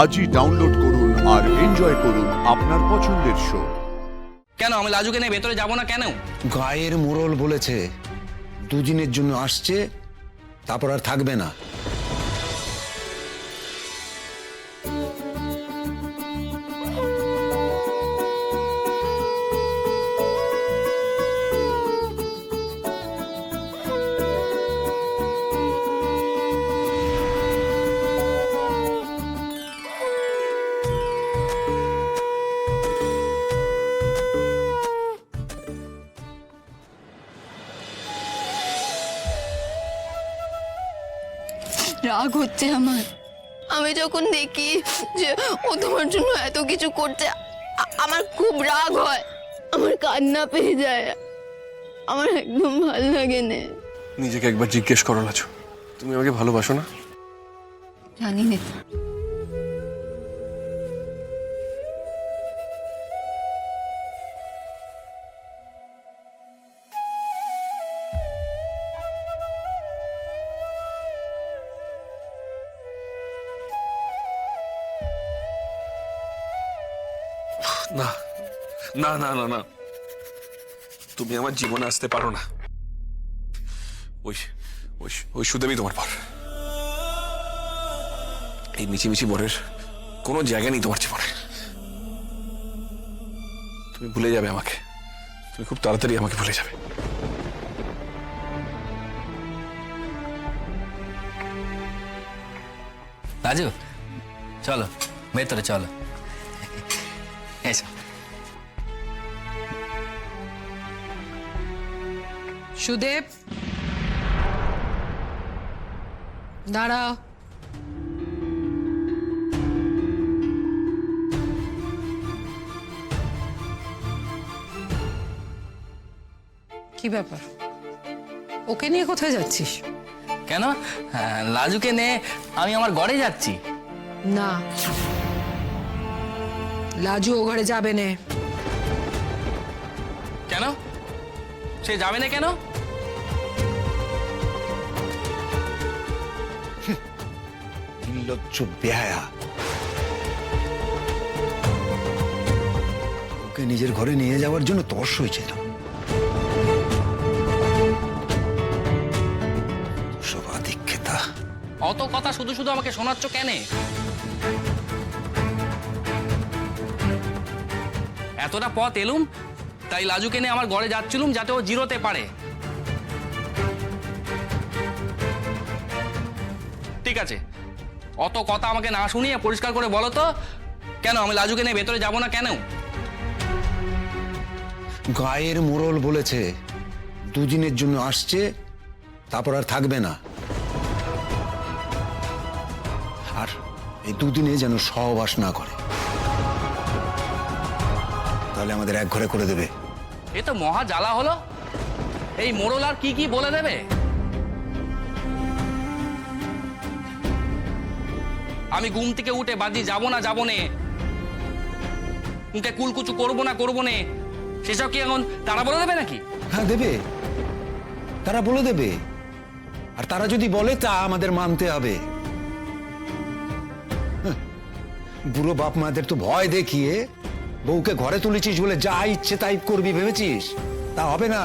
আজই ডাউনলোড করুন আর এনজয় করুন আপনার পছন্দের শো। কেন আমি লাজুকে নিয়ে ভেতরে যাব না কেন? গায়ের মোড়ল বলেছে দুদিনের জন্য আসছে, তারপর আর থাকবে না। রাগ হচ্ছে আমার। আমি যখন দেখি যে ও তোমার জন্য এত কিছু করছে, আমার খুব রাগ হয়, আমার কান্না পেয়ে যায়, আমার একদম ভালো লাগে না। নিজেকে একবার জিজ্ঞেস করো লাজু, তুমি আমাকে ভালোবাসো না? জানি না। না না না না না, তুমি আমার জীবনে আসতে পারো না। ওই ওই ওই সুদেবী তোমার পর। এই মিছিমিছি বরের কোনো জায়গা নেই তোমার জীবনে। তুমি ভুলে যাবে আমাকে, তুমি খুব তাড়াতাড়ি আমাকে ভুলে যাবে। লাজু চলো ভেতরে চলো, এসো। সুদেব, দাঁড়াও। কি ব্যাপার, ওকে নিয়ে কোথায় যাচ্ছিস? কেন? লাজুকে নিয়ে আমি আমার ঘরে যাচ্ছি। না, লাজু ও ঘরে যাবে না। কেন? সে যাবে না কেন? নির্লজ্জ বেহায়া, ওকে নিজের ঘরে নিয়ে যাওয়ার জন্য তর্স হয়েছিল। সব আধিক্যতা। অত কথা শুধু শুধু আমাকে শোনাচ্ছ কেন? এতটা পথ এলুম, তাই লাজুকে নিয়ে আমার ঘরে যাচ্ছিলুম যাতে ও জিরোতে পারে। ঠিক আছে, অত কথা আমাকে না শুনিয়ে পরিষ্কার করে বলো তো, কেন আমি লাজুকে নিয়ে ভেতরে যাব না কেন? গায়ের মোড়ল বলেছে দুদিনের জন্য আসছে, তারপর আর থাকবে না। আর এই দুদিনে যেন সহবাস না করে, তাহলে আমাদের এক ঘরে করে দেবে। এ তো মহা জ্বালা হলো। এই মোড়ল আর কি কি বলে দেবে? আমি ঘুম থেকে উঠে বাজি যাবো না মুখে কুলকুচু করবো না সেসব কি এখন তারা বলে দেবে নাকি? হ্যাঁ দেবে, তারা বলে দেবে। আর তারা যদি বলে তা আমাদের মানতে হবে। বুড়ো বাপ মাদের তো ভয় দেখিয়ে বউকে ঘরে তুলেছিস বলে যা ইচ্ছে তাই করবি ভেবেছিস? তা হবে না।